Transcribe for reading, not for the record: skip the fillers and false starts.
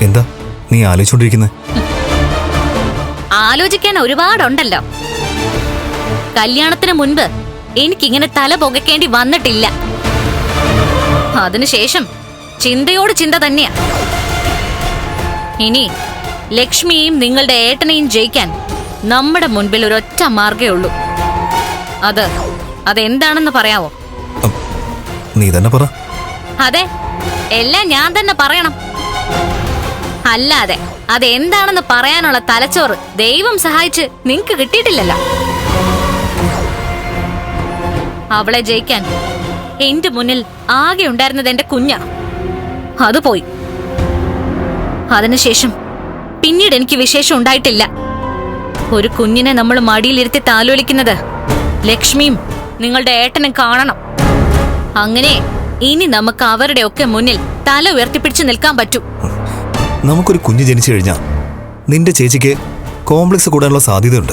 എന്താ നീ ആലോചിച്ചോണ്ടിരിക്കുന്നത്? ആലോചിക്കാൻ ഒരുപാടുണ്ടല്ലോ. കല്യാണത്തിന് മുൻപ് എനിക്കിങ്ങനെ തല പുകയ്ക്കേണ്ടി വന്നിട്ടില്ല. അതിനുശേഷം ചിന്തയോട് ചിന്ത തന്നെയാ. ഇനി ലക്ഷ്മിയെയും നിങ്ങളുടെ ഏട്ടനെയും ജയിക്കാൻ നമ്മുടെ മുൻപിൽ ഒരൊറ്റ മാർഗേ ഉള്ളൂ. അതെന്താണെന്ന് പറയാവോ? നീ തന്നെ പറ. അതെ, എല്ലാം ഞാൻ തന്നെ പറയണം. അല്ലാതെ അതെന്താണെന്ന് പറയാനുള്ള തലച്ചോറ് ദൈവം സഹായിച്ച് നിങ്ങക്ക് കിട്ടിയിട്ടില്ലല്ലോ. അവളെ ജയിക്കാൻ എന്റെ മുന്നിൽ ആകെ ഉണ്ടായിരുന്നത് എന്റെ കുഞ്ഞാ. അത് പോയി. അതിനുശേഷം പിന്നീട് എനിക്ക് വിശേഷം ഉണ്ടായിട്ടില്ല. ഒരു കുഞ്ഞിനെ നമ്മൾ മടിയിലിരുത്തി താലോലിക്കുന്നത് ലക്ഷ്മിയും നിങ്ങളുടെ ഏട്ടനും കാണണം. അങ്ങനെ ഇനി നമുക്ക് അവരുടെ ഒക്കെ മുന്നിൽ തല ഉയർത്തിപ്പിടിച്ചു നിൽക്കാൻ പറ്റൂ. നമുക്കൊരു കുഞ്ഞ് ജനിച്ചു കഴിഞ്ഞാൽ നിന്റെ ചേച്ചിക്ക് കോംപ്ലക്സ് കൂടാനുള്ള സാധ്യതയുണ്ട്.